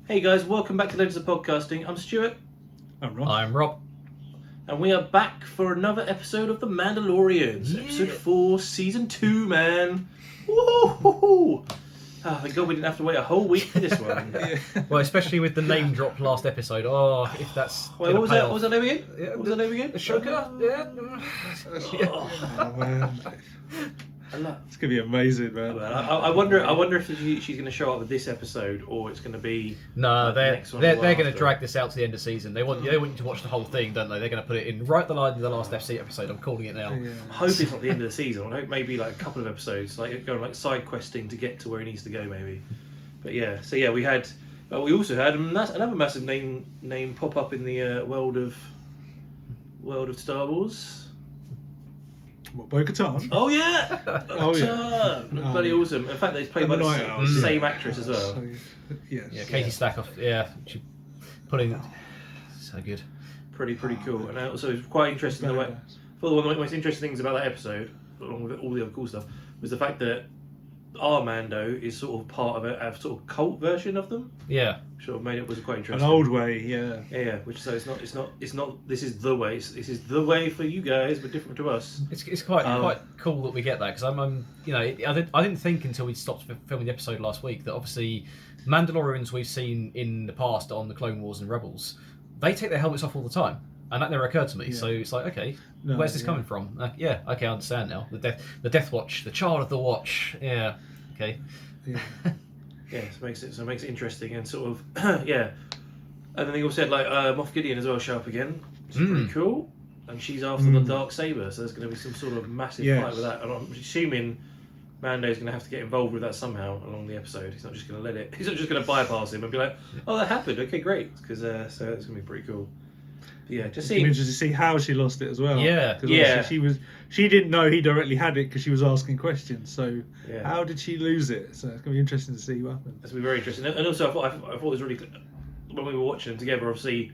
Hey guys, welcome back to Legends of Podcasting. I'm Stuart, I'm Rob. and we are back for another episode of The Mandalorian. Yeah. Episode 4, Season 2, man. Woo-hoo-hoo-hoo. Oh, thank God we didn't have to wait a whole week for this one. Well, especially with the name drop last episode. Oh, if that's Wait, what was that? What was that name again? Yeah, What was that name again? Ashoka? Yeah. Oh, man. It's gonna be amazing, man. I wonder if she's going to show up with this episode, or it's going to be No, like the they're next one they're or going to after. drag this out to the end of the season. They want you to watch the whole thing, don't they? They're going to put it in right at the line of the last FC episode. I'm calling it now. Yeah. I hope it's not the end of the season. I hope maybe like a couple of episodes, like going like side questing to get to where he needs to go, maybe. But yeah, so yeah, we also had another massive name pop up in the world of Star Wars. What, Bo-Katan? Oh yeah, Oh, yeah. bloody awesome. In fact, they played by And the the Night Owls, same yeah. actress as well. So, yes. Yeah, Katie Stackoff. Yeah, she put in so good. Pretty cool. And also it's quite interesting the way. One of the most interesting things about that episode, along with all the other cool stuff, was the fact that our Mando is sort of part of a sort of cult version of them. Yeah, Sort of made it was quite An interesting. old way, yeah. Yeah. Which so it's not. This is the way. This is the way for you guys, but different to us. it's quite cool that we get that because I'm I didn't think until we stopped filming the episode last week that obviously Mandalorians we've seen in the past on the Clone Wars and Rebels, they take their helmets off all the time. And that never occurred to me, so it's like, okay, No, where's this yeah. coming from? Okay, I understand now. The Death Watch, the Child of the Watch. Yeah, okay. Yeah. Yeah, so it makes it interesting and sort of yeah. And then they also had like Moff Gideon as well show up again, which is pretty cool. And she's after the dark saber, so there's going to be some sort of massive Yes. fight with that. And I'm assuming Mando's going to have to get involved with that somehow along the episode. He's not just going to let it. He's not just going to bypass him and be like, "Oh, that happened. Okay, great." Because so it's going to be pretty cool. But yeah, just It's seeing. interesting to see how she lost it as well. Yeah. 'Cause Yeah. obviously she didn't know he directly had it because she was asking questions. So Yeah. how did she lose it? So it's gonna be interesting to see what happens. That's going to be very interesting. And also, I thought it was really when we were watching them together. Obviously,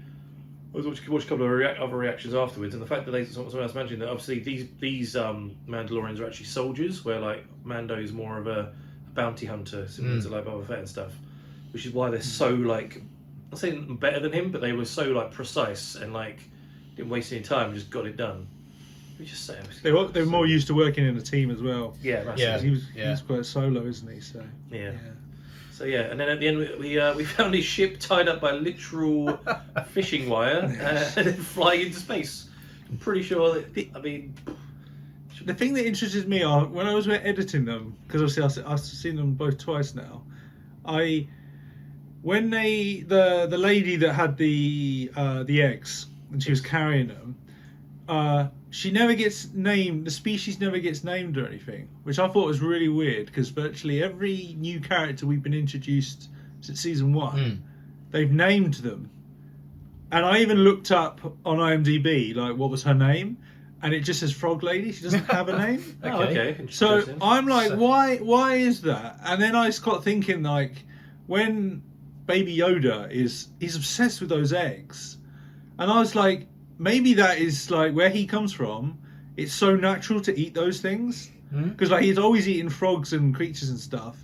I was watching a couple of other reactions afterwards, and the fact that someone else mentioned that obviously these Mandalorians are actually soldiers, where like Mando is more of a bounty hunter, similar to like Boba Fett and stuff, which is why they're so like, I'm saying better than him, but they were so like precise and like didn't waste any time, just got it done. We just say They were more used to working in a team as well. yeah, massive. Yeah. He was quite solo, isn't he? So Yeah. So yeah, and then at the end we found his ship tied up by literal fishing wire and then flying into space. I'm pretty sure that, I mean, The thing that interested me are when I was editing them, because obviously I've seen them both twice now. When the lady that had the eggs and she was carrying them, she never gets named. The species never gets named or anything, which I thought was really weird because virtually every new character we've been introduced since season 1, they've named them. And I even looked up on IMDb like what was her name, and it just says Frog Lady. She doesn't have a name. oh, okay. So Interesting. I'm like, why is that? And then I just got thinking, like, when Baby Yoda he's obsessed with those eggs, and I was like, maybe that is like where he comes from. It's so natural to eat those things because like he's always eating frogs and creatures and stuff,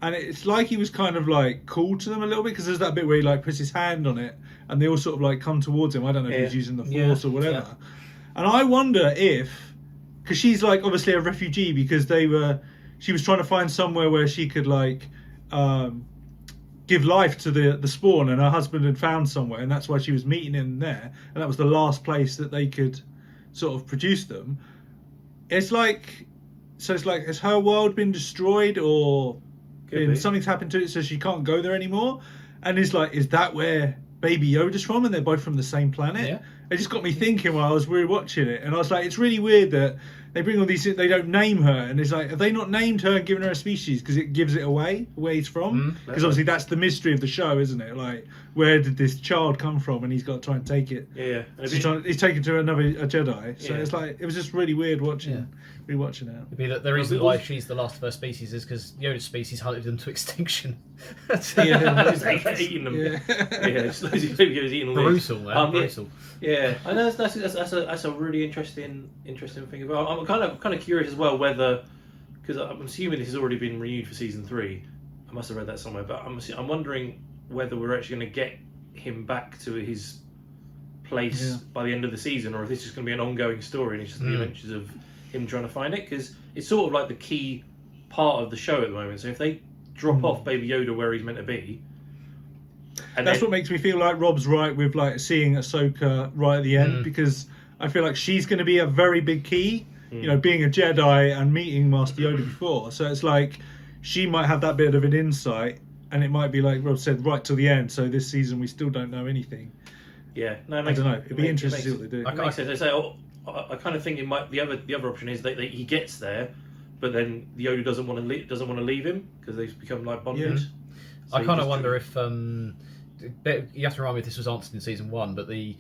and it's like he was kind of like cool to them a little bit because there's that bit where he like puts his hand on it and they all sort of like come towards him. I don't know if he's using the force or whatever. Yeah. And I wonder if, because she's like obviously a refugee because she was trying to find somewhere where she could like give life to the spawn, and her husband had found somewhere, and that's why she was meeting him there, and that was the last place that they could sort of produce them. It's like, has her world been destroyed or Could be. something's happened to it so she can't go there anymore? And is that where Baby Yoda's from, and they're both from the same planet? Yeah. It just got me thinking while I was rewatching it, and I was like, it's really weird that they bring all these, they don't name her, and it's like, have they not named her and given her a species because it gives it away where he's from? Because obviously that's the mystery of the show, isn't it? Like, where did this child come from, and he's got to try and take it. Yeah. And He's taken to a Jedi, so Yeah. it's like it was just really weird rewatching it. It'd be that the reason why she's the last of her species is because Yoda's species hunted them to extension. He's like eating them. Yeah. Yeah, just loads of people eating all these. Brutal, man. Brutal. Yeah, I know that's a really interesting thing about. I'm kind of curious as well whether, because I'm assuming this has already been renewed for season 3. I must have read that somewhere, but I'm wondering whether we're actually going to get him back to his place by the end of the season, or if this is going to be an ongoing story and it's just the adventures of him trying to find it, because it's sort of like the key part of the show at the moment. So if they drop off Baby Yoda where he's meant to be, and that's what makes me feel like Rob's right with like seeing Ahsoka right at the end, because I feel like she's going to be a very big key, you know, being a Jedi and meeting Master Yoda before. So it's like she might have that bit of an insight, and it might be like Rob said, right till the end. So this season we still don't know anything. Yeah, no, I don't know. It'd be interesting to see what they do. It makes sense. They say, I kind of think it might. The other option is that he gets there, but then Yoda doesn't want to leave him because they've become like bonded. So I kind of wonder if you have to remind me if this was answered in season 1, but the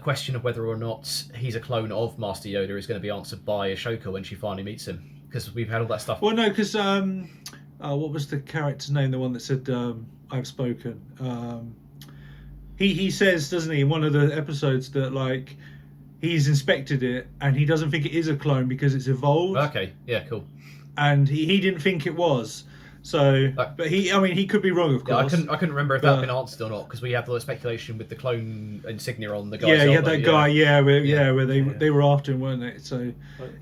question of whether or not he's a clone of Master Yoda is going to be answered by Ahsoka when she finally meets him, because we've had all that stuff. Well, no, because what was the character's name? The one that said "I've spoken." He says, doesn't he, in one of the episodes that like he's inspected it and he doesn't think it is a clone because it's evolved. Okay, yeah, cool. And he didn't think it was. So, but he could be wrong, of course. I couldn't remember if that had been answered or not, because we had the speculation with the clone insignia on the guy. Yeah, yeah, that guy. Where they were after him, weren't they? So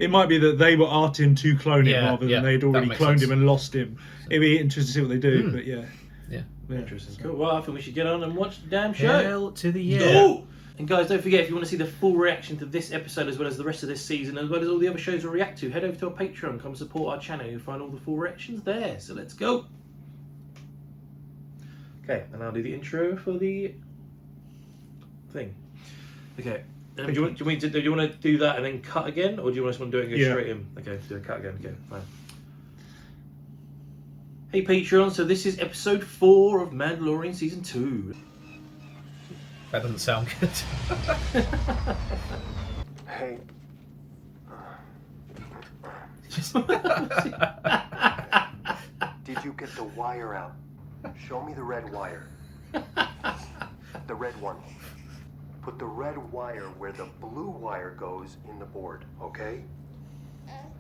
it might be that they were after him to clone him rather than they'd already cloned him and lost him. It'd be interesting to see what they do, but yeah. Interesting. Cool. Well, I think we should get on and watch the damn show. Hell to the yeah. Go! And guys, don't forget, if you want to see the full reaction to this episode as well as the rest of this season, as well as all the other shows we react to, head over to our Patreon, come support our channel. You'll find all the full reactions there. So let's go. Okay, and I'll do the intro for the thing. Okay. Do you want to do that and then cut again, or do you just want to do it and go straight in? Okay, do a cut again. Okay, fine. Hey Patreon, so this is episode 4 of Mandalorian season 2. That doesn't sound good. Hey. Did you get the wire out? Show me the red wire. The red one. Put the red wire where the blue wire goes in the board, okay?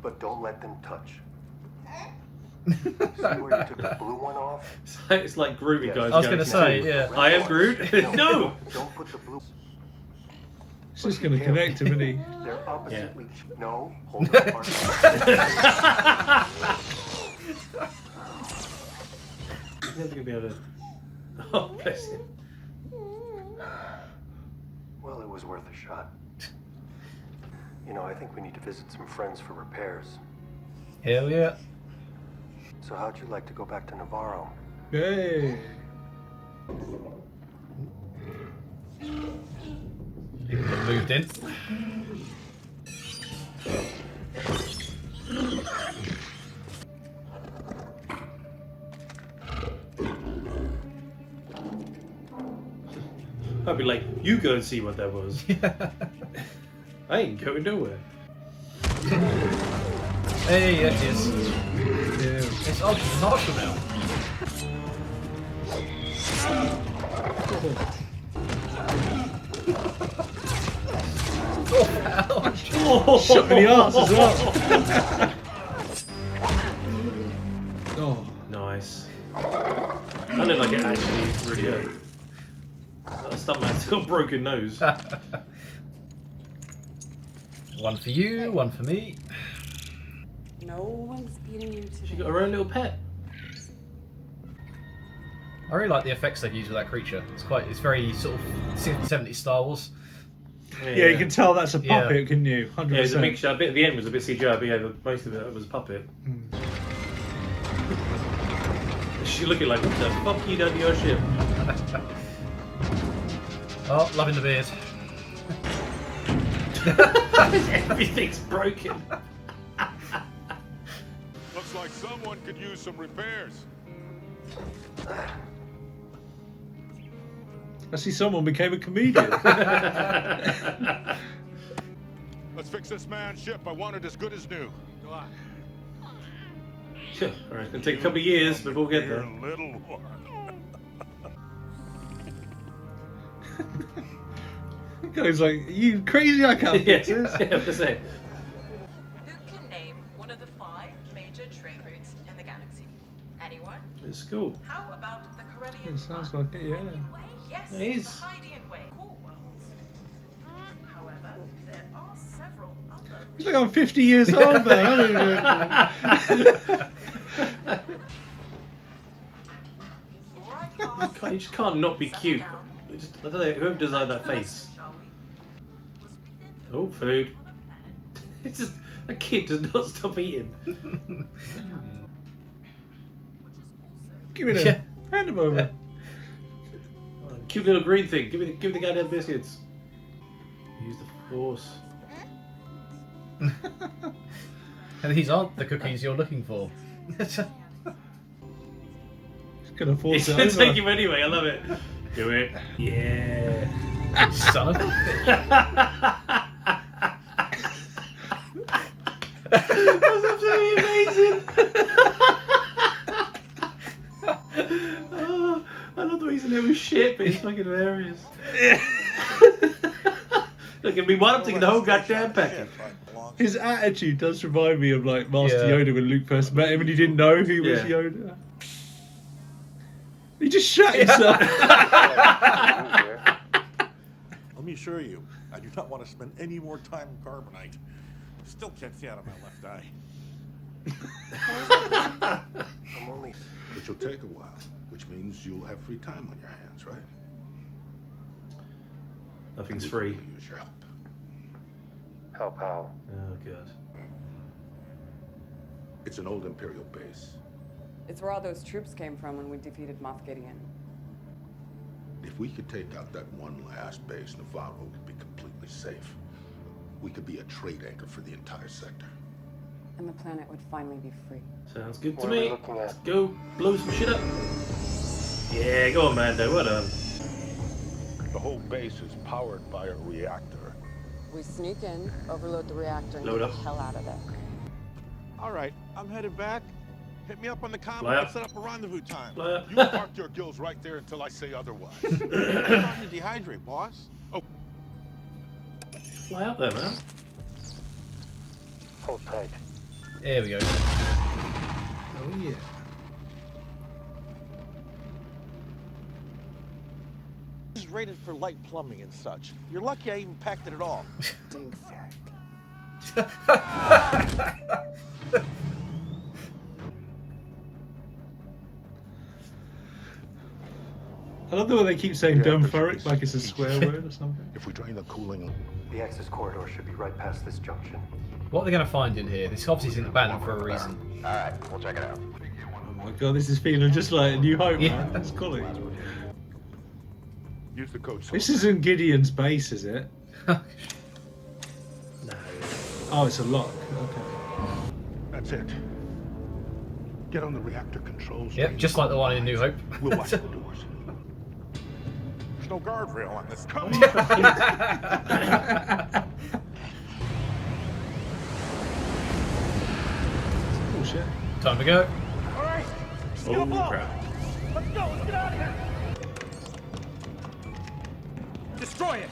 But don't let them touch. See where you took the blue one off? It's like Groot, guys. I was going to say, yeah. I am Groot. No! Don't put the blue... It's just going to connect him, isn't he? They're oppositely... Yeah. No, hold on. He's never going to be able to... Oh, bless him. Well, it was worth a shot. You know, I think we need to visit some friends for repairs. Hell yeah. So how'd you like to go back to Navarro? Hey. People have moved in. I'd be like, you go and see what that was. I ain't going nowhere. Hey, yeah, it is. It's Marshall now. Oh, ouch. Shot me in the arse as well. Oh, nice. I look like it actually really hurt. That stuntman's got a broken nose. One for you, one for me. No one's beating you today. She got her own little pet. I really like the effects they've used with that creature. It's very sort of 70s Star Wars. yeah, you can tell that's a puppet, couldn't you? 100%. Yeah, it's a mixture. A bit at the end was a bit CGI, but yeah, most of it was a puppet. She looking like, what the fuck you done to your ship? Oh, loving the beard. Everything's broken. Looks like someone could use some repairs. I see someone became a comedian. Let's fix this man's ship. I want it as good as new. Go on. Sure. All right, it's gonna take a couple of years before we get there. Dear little one. Guy's like, are you crazy? I can't fix this. Yeah, that's it. Who can name one of the 5 major trade routes in the galaxy? Anyone? It's cool. How about the Corellian It sounds like it, yeah. Yes, It is. tidy and way. Cool worlds. However, there are several other. It's like I'm 50 years old, man. I don't know. You just can't not be cute. I don't know, whoever designed that face. Oh, food. It's just, a kid does not stop eating. Give me Yeah. that. Hand him over. Cute little green thing. Give me the goddamn biscuits. Use the force. And these aren't the cookies you're looking for. Just gonna force It's it gonna over. take him anyway. I love it. Do it. Yeah. Son of a That's absolutely amazing. Oh, I love the way he's in there with shit, but it's fucking hilarious. Look at me, one up taking the whole goddamn packet. His attitude does remind me of like Master Yeah. Yoda when Luke first met him and he didn't know he was Yeah. Yoda. He just shut himself. Let me assure you, I do not want to spend any more time in carbonite. Still can't see out of my left eye. I'm only. Which will take a while, which means you'll have free time on your hands, right? Nothing's free. Use your help. Help how? Oh god. It's an old Imperial base. It's where all those troops came from when we defeated Moff Gideon. If we could take out that one last base, Navarro could be completely safe. We could be a trade anchor for the entire sector. And the planet would finally be free. Sounds good to What are we me. looking at? Go blow some shit up. Yeah, go on, Mando. Well done. The whole base is powered by a reactor. We sneak in, overload the reactor, and Load get up. the hell out of there. All right, I'm headed back. Hit me up on the Fly comm and up. set up a rendezvous time. Fly up. You park your gills right there until I say otherwise. I'm starting to dehydrate, boss. Oh, Fly up there, man. Hold tight. There we go. Oh yeah. this is rated for light plumbing and such. You're lucky I even packed it at all. Dink sack. I love the way they keep saying Yeah, dumb but furrick it's- like it's a swear word or something. If we drain the cooling, The access corridor should be right past this junction. What are they going to find in here? This obviously isn't abandoned for a reason. Alright, we'll check it out. Oh my god, this is feeling just like a New Hope, Yeah. man. That's cool. Use the code. This isn't Gideon's base, is it? No. Oh, it's a lock. Okay. that's it. Get on the reactor controls. Yep, just like the one in New Hope. We'll watch the doors. There's no guardrail on this. Come Oh shit. Time to go. Oh crap. Destroy it.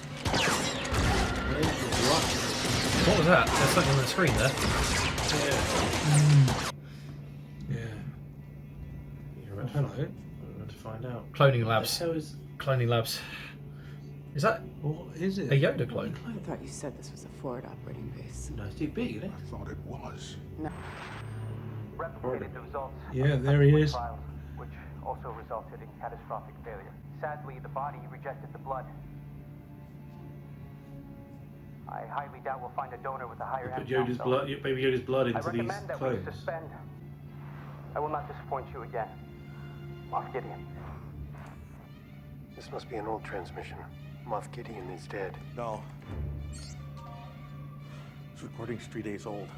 What was that? There's something on the screen there. Yeah. You're about to Hello. find, we're about to find out. Cloning What labs. the hell is... Cloning labs. Is that What is it? a Yoda clone? I thought you said this was a forward operating base. No, it's too big, isn't it? I thought it was. Replicated the results Yeah, of there he subsequent is. trials, which also resulted in catastrophic failure. Sadly, the body rejected the blood. I highly doubt we'll find a donor with a higher Put M Yoda's count, blood, baby Yoda's blood I into these recommend that we clones. suspend. I will not disappoint you again. Moff Gideon. This must be an old transmission. Moff Gideon is dead. No. This recording's 3 days old.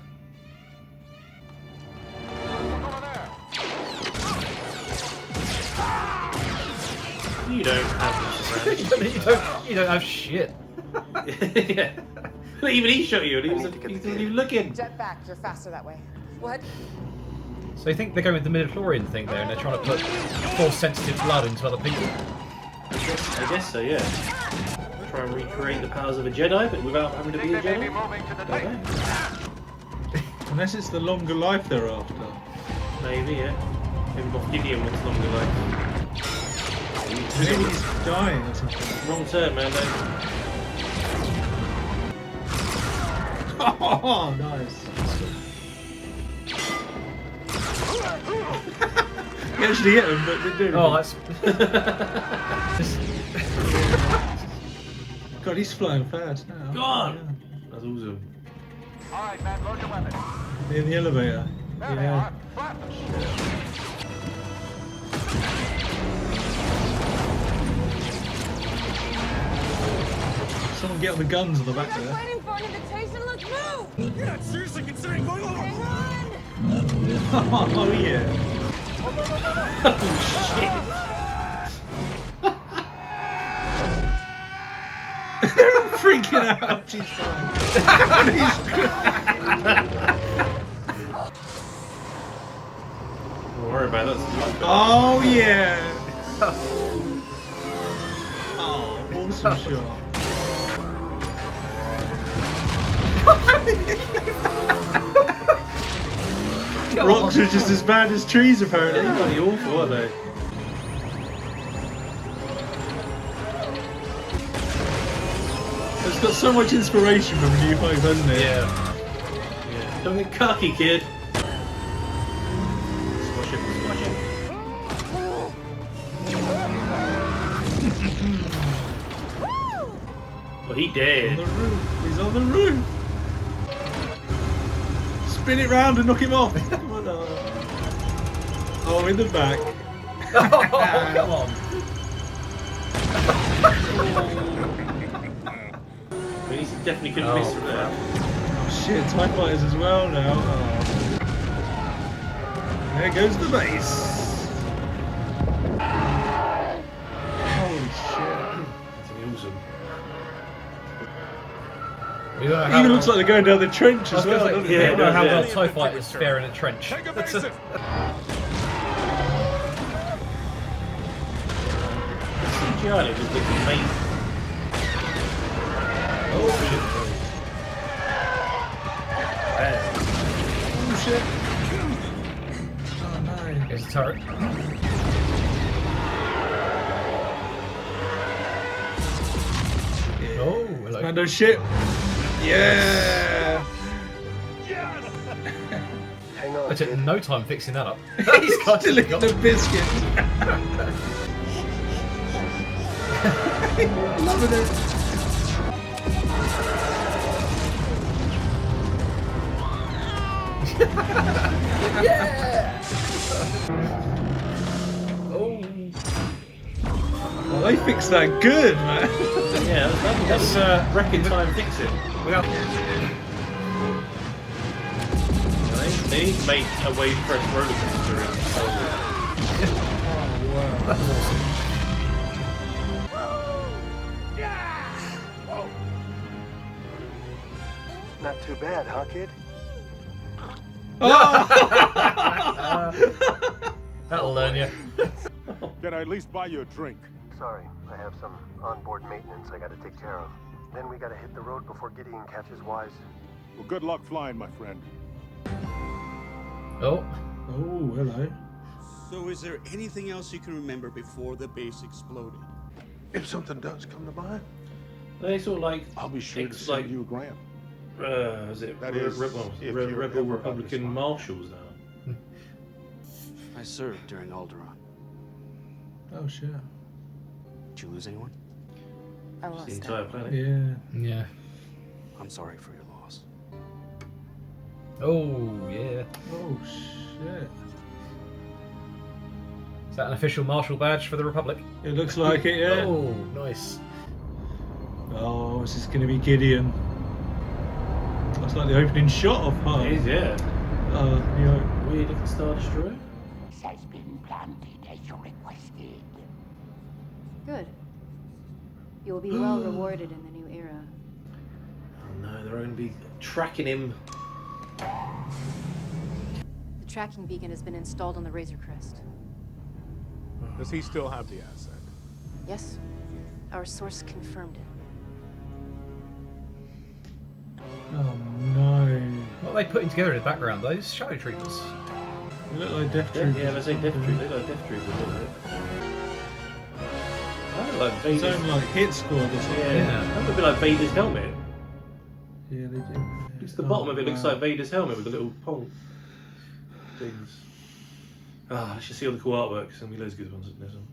You don't have this you don't have shit. around. Yeah. Even he shot you and he I need to get wasn't the even looking. Jet back, you're faster that way. What? So you think they're going with the midichlorian thing there and they're trying to put force sensitive blood into other people? I guess so, yeah. Try and recreate the powers of a Jedi, but without having to be a Jedi. Don't know. Unless it's the longer life they're after. Maybe, yeah. Maybe Moff Gideon wants longer life. Maybe he's dying or something. Wrong turn, man. Oh, nice. You actually hit him, but didn't do anything. Oh, that's. God, he's flying fast now. Go on! That's awesome. Alright, man, load your weapon. Yeah. In the elevator. There they Yeah. are. Blast them. Someone get on the guns on the back I'm there. waiting for an invitation. Let's move. You're not seriously considering going over. Hang on. Oh, yeah. They're all freaking out. She's fine. Don't worry about it. That's Oh, yeah. Oh, awesome shot. Rocks are just as bad as trees, apparently. They're bloody awful, aren't they? It's got so much inspiration from New Hope, hasn't it? Yeah. Don't get cocky, kid. Squash it, squash it. Well, he On did. the roof. He's on the roof. Spin it round and knock him off. Oh, in the back. Oh, come on. I mean, he definitely couldn't miss from there. Oh shit, TIE fighters as well now. Oh. There goes the base. Holy shit. That's awesome. We don't know It how even looks like they're going down the trench as well. doesn't yeah, it? I don't know how yeah. well TIE fighters fare in a trench. Take evasive. CGI looks amazing. Oh shit. Oh shit. Oh no. Here's a turret. Oh, hello. Mando shit. Yeah. Hang on, I took kid. no time fixing that up. He's still eating the biscuit. Loving it. Oh. Well, they fixed that good, man. Yeah, that's wrecking time fixing. They need to make a wave press roller coaster in Star Wars. That's awesome. Not too bad, huh, kid? That'll learn you. Can I at least buy you a drink? Sorry, I have some onboard maintenance I gotta take care of. Then we gotta hit the road before Gideon catches wise. Well, good luck flying, my friend. Oh. Oh, hello. So is there anything else you can remember before the base exploded? If something does come to mind, They sort of like, I'll be sure to it's send like, you a grant. is it That is, Rebel if you're Rebel ever Republican undisputed. marshals now? I served during Alderaan. Oh shit. Did you lose anyone? I The lost entire it. planet. Yeah. Yeah. I'm sorry for your loss. Oh, yeah. Oh shit. Is that an official marshal badge for the Republic? It looks like it, yeah. Oh, nice. Oh, this is going to be Gideon. That's like the opening shot of her. It is, yeah. You know, Weird looking Star Destroyer. Has been planted as you requested. Good. You will be well rewarded in the new era. Oh no, they're going to be tracking him. The tracking beacon has been installed on the Razor Crest. Does he still have the asset? Yes, our source confirmed it. oh no. What are they putting together in the background? Those shadow troopers. They look like Death Troopers. Yeah, let's say Death Troopers. They got Death Troopers, don't they? Like his Vader's, own like hit squad or something. yeah, that would be like Vader's helmet. Yeah, they do. Just the bottom of it looks like Vader's helmet with the little pong things. I should see all the cool artwork. There's gonna be loads of good ones in this one.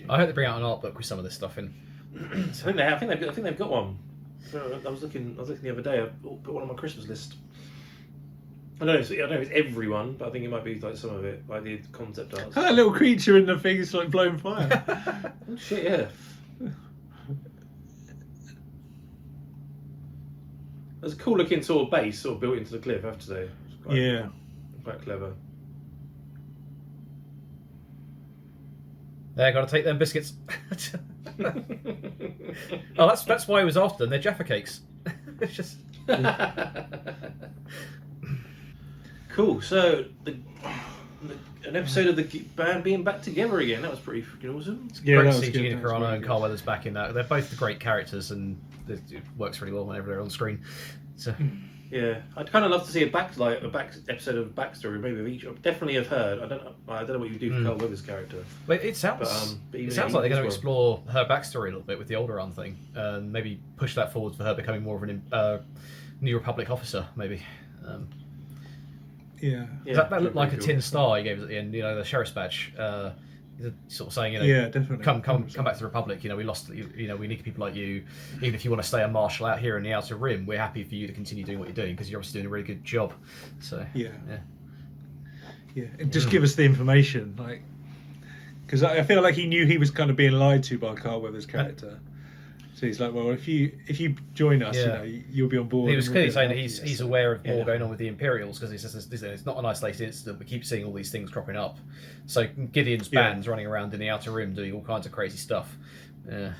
I hope they bring out an art book with some of this stuff in. I think they've got one. I was looking the other day. I put one on my Christmas list. I don't know if it's everyone, but I think it might be like some of it, like the concept art. That little creature in the thing is like blowing fire. Oh shit! Yeah. There's a cool looking sort of base, sort of built into the cliff. I have to say. It's quite clever. They're got to take them biscuits. Oh, that's why he was after them. They're Jaffa cakes. It's just cool. So an episode of the band being back together again. That was pretty freaking awesome. Great to see Gina Carano and Carl Weathers back in that. They're both great characters, and it works really well whenever they're on screen. So. Yeah, I'd kind of love to see a back episode of backstory, maybe of each. Definitely have heard. I don't know what you do for Carl Weathers' character. But it sounds like they're going to explore her backstory a little bit with the Alderaan thing, and maybe push that forward for her becoming more of an New Republic officer, maybe. That looked like a tin star he gave us at the end. You know, the sheriff's badge. Sort of saying, definitely. Mm. Come back to the Republic. We lost. We need people like you. Even if you want to stay a marshal out here in the Outer Rim, we're happy for you to continue doing what you're doing because you're obviously doing a really good job. So and just give us the information, like, because I feel like he knew he was kind of being lied to by Carl Weathers' character. So he's like, well, if you join us, you'll be on board. He was clearly saying that he's aware of more going on with the Imperials because he says it's not an isolated incident. We keep seeing all these things cropping up. So Gideon's band's running around in the Outer Rim doing all kinds of crazy stuff. It'd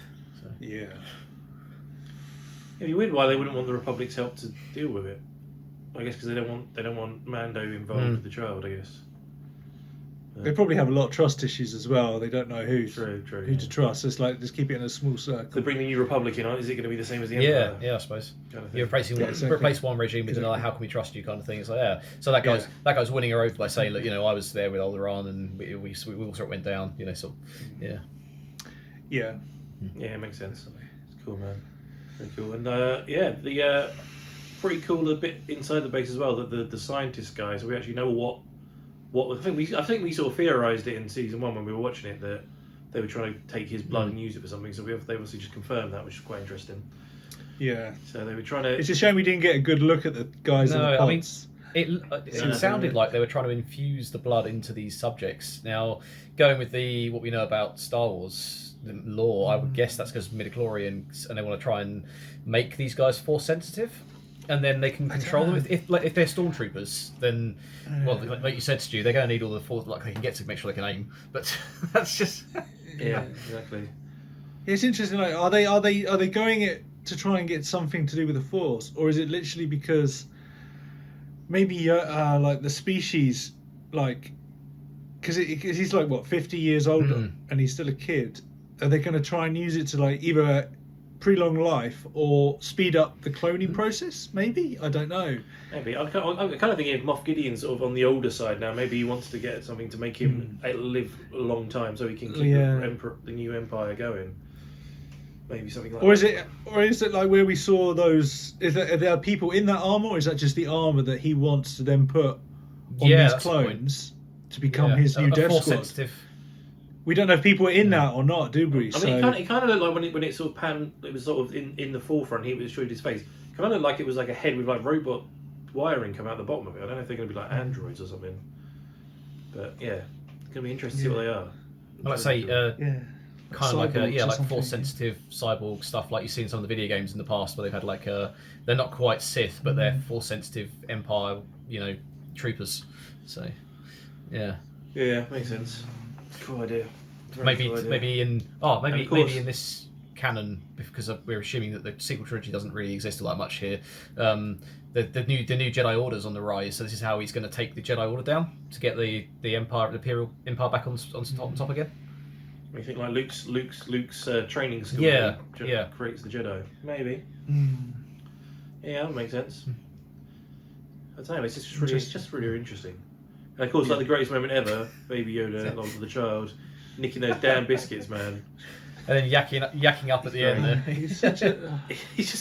be weird why they wouldn't want the Republic's help to deal with it. I guess because they don't want Mando involved with the child. I guess. They probably have a lot of trust issues as well. They don't know who to trust. It's like just keep it in a small circle. To bring the New Republic in, is it going to be the same as the Empire? Yeah, I suppose. Kind of You replace one regime with another. How can we trust you? Kind of thing. It's like So that guy's winning her over by saying, look, I was there with Alderaan and we all sort of went down. Yeah, it makes sense. It's cool, man. Very cool. And the pretty cool a bit inside the base as well. That the scientist guys, we actually know what I think we sort of theorised it in season 1 when we were watching it that they were trying to take his blood and use it for something. So they obviously just confirmed that, which is quite interesting. Yeah. So they were trying to. It's a shame we didn't get a good look at the guys in the pods. It sounded like they were trying to infuse the blood into these subjects. Now, going with what we know about Star Wars lore, I would guess that's because midichlorians, and they want to try and make these guys Force sensitive. And then they can control them. If they're stormtroopers, then like you said, Stu, they're going to need all the force they can get to make sure they can aim. But that's just exactly. It's interesting. Like, are they going it to try and get something to do with the force, or is it literally because maybe like the species, like because he's like what 50 years older and he's still a kid? Are they going to try and use it to like either prolong life or speed up the cloning process? Maybe, I don't know. Maybe I'm kind of thinking of Moff Gideon sort of on the older side now. Maybe he wants to get something to make him live a long time so he can keep the new empire going. Maybe something like that. Or is it like where we saw those? Are there people in that armor, or is that just the armor that he wants to then put on these clones to become his new Death Squad? Sensitive. We don't know if people were in that or not, do we? I mean, it kind of looked like when it sort of panned, it was sort of in the forefront. He was showing his face. Kind of looked like it was like a head with like robot wiring coming out the bottom of it. I don't know if they're going to be like androids or something. But yeah, it's going to be interesting to see what they are. Like I say, kind of like force sensitive cyborg stuff, like you've seen some of the video games in the past where they've had like they're not quite Sith, but they're force sensitive Empire, troopers. So yeah. Yeah, makes sense. Cool idea. Very cool idea. Maybe in this canon, because we're assuming that the sequel trilogy doesn't really exist all that much here. The new Jedi Order's on the rise, so this is how he's going to take the Jedi Order down to get the Imperial Empire back on top again. You think like Luke's training school? Creates the Jedi. Maybe. Yeah, that makes sense. I don't know. It's just really interesting. And of course, like the greatest moment ever, Baby Yoda along with the child, nicking those damn biscuits, man. And then yakking up at the end there. He's such a... he's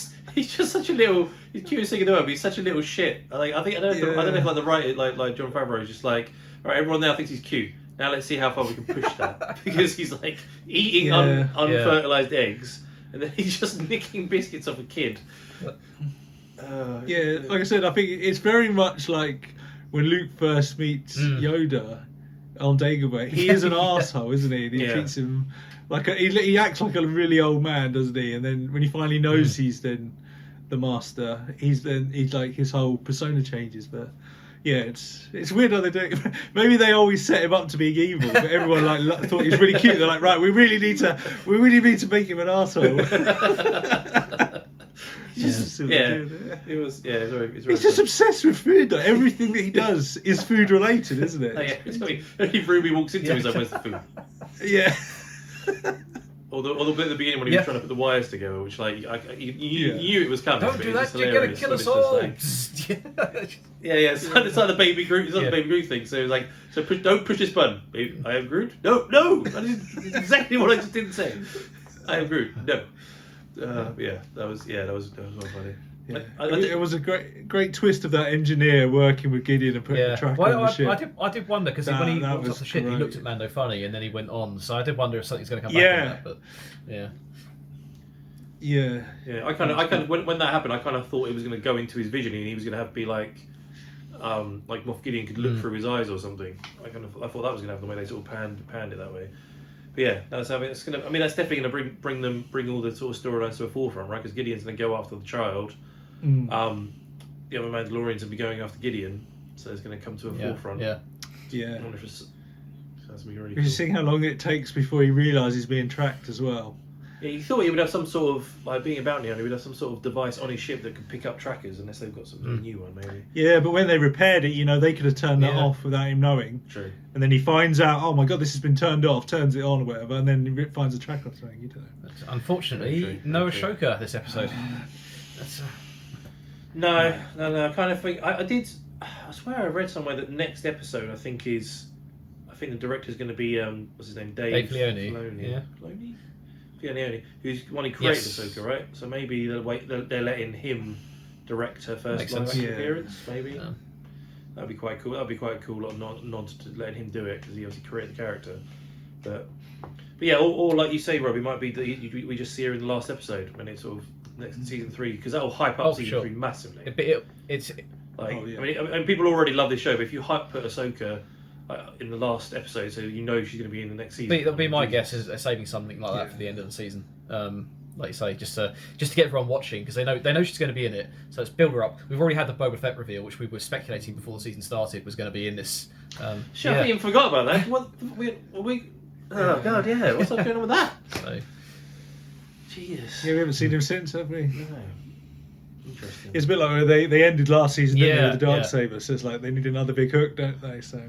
just such a little. He's cutest thing in the world, but he's such a little shit. I don't know if like the writer, like John Favreau, is just like, all right, everyone now thinks he's cute. Now let's see how far we can push that, because he's like eating unfertilized eggs, and then he's just nicking biscuits off a kid. Like I said, I think it's very much like when Luke first meets Yoda on Dagobah. He is an arsehole, isn't he? And he treats him like he acts like a really old man, doesn't he? And then when he finally knows he's then the master, he's like his whole persona changes. But yeah, it's weird how they do it. Maybe they always set him up to being evil, but everyone like thought he was really cute. They're like, right, we really need to make him an arsehole. It's just obsessed with food though. Everything that he does is food related, isn't it? If Ruby walks into his where's the food? Yeah. Or the bit at the beginning when he was trying to put the wires together, which like you knew it was coming. Don't do that, you're gonna kill us all. It's like the baby Groot. It's not the baby Groot thing. So it's like, don't push this button. I am Groot. No, that's exactly what I just didn't say. I am Groot. No. That was well funny. Yeah. It was a great twist of that engineer working with Gideon and putting the track on the ship. I did wonder, because when he walked off the ship, he looked at Mando funny, and then he went on. So I did wonder if something's going to come back on that. But I kind of when that happened, I kind of thought it was going to go into his vision, and he was going to have to be like Moff Gideon could look through his eyes or something. I thought that was going to happen the way they sort of panned it that way. But yeah, that's definitely going to bring all the sort of storylines to a forefront, right? Because Gideon's going to go after the child. The other Mandalorians will be going after Gideon, so it's going to come to a forefront. Yeah. I wonder if that's going to be really cool. You're seeing how long it takes before he realises he's being tracked as well. Yeah, you thought he would have some sort of, like being a bounty hunter, he would have some sort of device on his ship that could pick up trackers, unless they've got some new one, maybe. Yeah, but when they repaired it, they could have turned that off without him knowing. True. And then he finds out, oh my god, this has been turned off, turns it on or whatever, and then he finds a tracker or something. You don't know. Unfortunately, no Ashoka this episode. No. I kind of think I swear I read somewhere that next episode I think the director's going to be what's his name, Dave Filoni. Filoni, who's the one who created Ahsoka, right? So maybe they're letting him direct her first live action appearance. Maybe that'd be quite cool. That'd be quite a cool nod to letting him do it, because he obviously created the character. But yeah, or like you say, Rob, it might be that we just see her in the last episode when it's sort of next season 3, because that'll hype up season 3 massively. And people already love this show, but if you put Ahsoka in the last episode, so she's going to be in the next season. That'd be my guess, is saving something like that for the end of the season. Like you say, just to get everyone watching, because they know she's going to be in it. So let's build her up. We've already had the Boba Fett reveal, which we were speculating before the season started was going to be in this. I even forgot about that. Oh god, yeah. What's going on with that? So, Jesus. Yeah, we haven't seen him since, have we? No. Interesting. It's a bit like where they ended last season, didn't they, with the Darksaber? So it's like they need another big hook, don't they? So.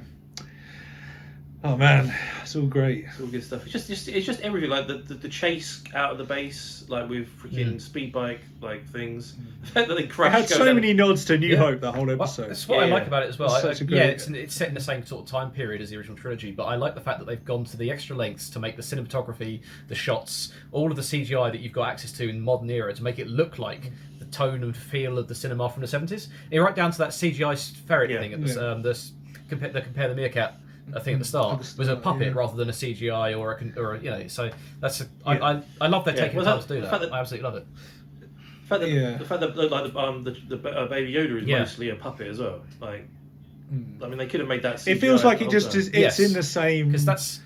Oh man, it's all great. It's all good stuff. It's just everything, like the chase out of the base, like with freaking speed bike like things. The fact that they crash. It had so many nods to New Hope that whole episode. That's what I like about it as well. It's set in the same sort of time period as the original trilogy, but I like the fact that they've gone to the extra lengths to make the cinematography, the shots, all of the CGI that you've got access to in modern era to make it look like the tone and feel of the cinema from the 70s. Right down to that CGI ferret thing at the compare the meerkat. I think at the start was a puppet rather than a CGI or a so that's I love their taking time to do that. I absolutely love it. The fact that the Baby Yoda is mostly a puppet as well. Like, I mean, they could have made that. CGI. It feels like it's in the same, because that's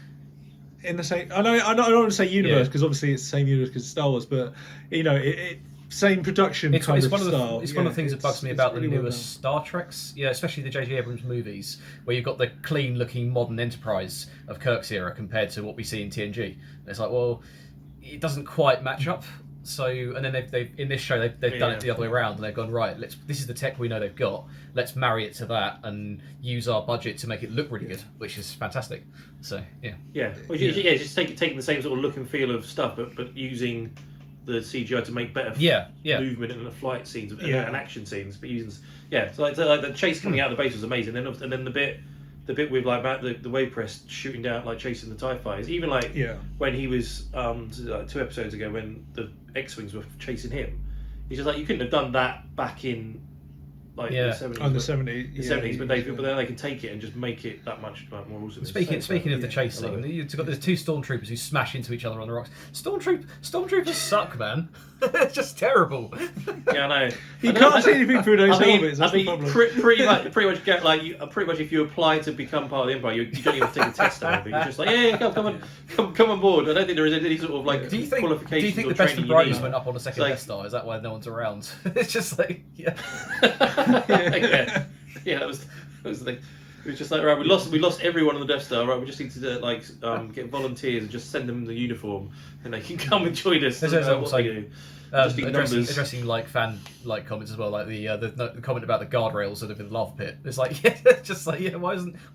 in the same. I don't want to say universe, because obviously it's the same universe because it's Star Wars, but it same production It's kind one of of the style. it's one of the things that bugs me about the really well newest Star Treks, especially the J.J. Abrams movies, where you've got the clean-looking modern Enterprise of Kirk's era compared to what we see in TNG. And it's like, well, it doesn't quite match up. So, and then they've in this show they've done it the other way around, and they've gone, right, this is the tech we know they've got. Let's marry it to that and use our budget to make it look really good, which is fantastic. So just taking the same sort of look and feel of stuff, but using the CGI to make better movement in the flight scenes and action scenes, but using so like the chase coming out of the base was amazing. And then the bit with like the wave crest shooting down, like chasing the TIE fighters, even like when he was 2 episodes ago when the X-wings were chasing him, he's just like, you couldn't have done that back in like the 70s. Oh, the 70s, but then they can take it and just make it that much more awesome. Speaking of the chase scene, there's 2 stormtroopers who smash into each other on the rocks. Stormtroopers suck, man. It's just terrible. Yeah, I know. You can't see anything through those helmets. That's the problem. Pretty much get pretty much if you apply to become part of the Empire, you don't even take a test or anything. You're just like, come on board. I don't think there is any sort of like qualifications. Do you think the best Bros went up on a second Death Star? Is that why no one's around? It's just like that was the thing. It was just like, right, we lost everyone on the Death Star. Right, we just need to get volunteers and just send them the uniform, and they can come and join us. Addressing like fan comments as well, like the comment about the guardrails that have been lava pit. It's like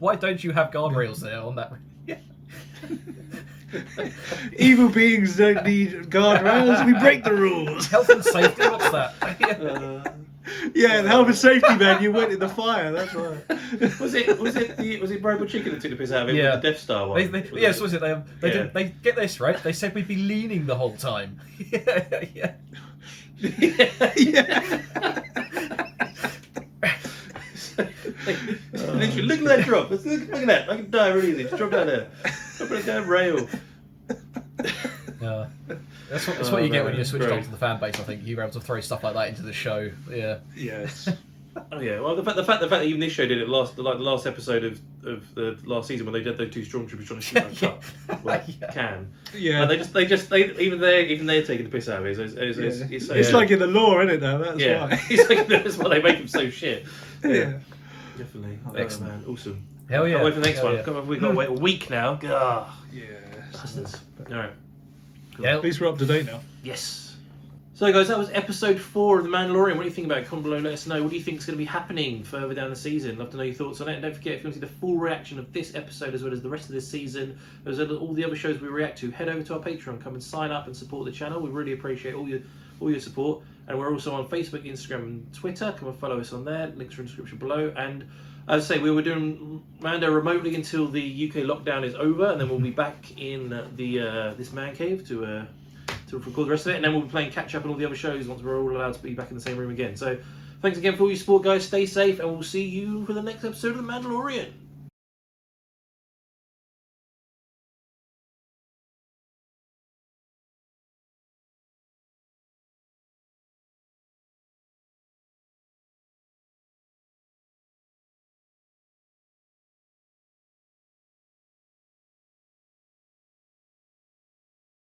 why don't you have guardrails there on that? Evil beings don't need guardrails. We break the rules. Health and safety. What's that? The health and safety man. You went in the fire. That's right. Was it Robo Chicken that took the piss out of him with the Death Star one? Was it? They get this right. They said we'd be leaning the whole time. Yeah. Literally, look at that drop. Look at that. I can die really easy. Just drop down there. Drop it down rail. That's what you get when you switch on to the fan base. I think you're able to throw stuff like that into the show. Yeah. Yes. Oh yeah. Well, the fact that even this show did it the last episode of the last season when they did those 2 stormtroopers trying to shoot a cup can. Yeah. Even they're taking the piss out of it. It's like in the law, isn't it? Though that's why. That's why they make them so shit. Yeah. Definitely. Excellent. Man. Awesome. Hell yeah. Can't wait for the next one. Yeah. We've got to wait a week now. Yeah. Bastards. All right. Cool. At least we're up to date now. Yes. So guys, that was episode 4 of The Mandalorian. What do you think about it? Comment below, let us know. What do you think is going to be happening further down the season? Love to know your thoughts on it. And don't forget, if you want to see the full reaction of this episode as well as the rest of this season, as well as all the other shows we react to, head over to our Patreon. Come and sign up and support the channel. We really appreciate all your support. And we're also on Facebook, Instagram and Twitter. Come and follow us on there. Links are in the description below. And as I say, we were doing Mando remotely until the UK lockdown is over, and then we'll be back in this man cave to record the rest of it, and then we'll be playing catch up and all the other shows once we're all allowed to be back in the same room again. So thanks again for all your support, guys. Stay safe, and we'll see you for the next episode of The Mandalorian.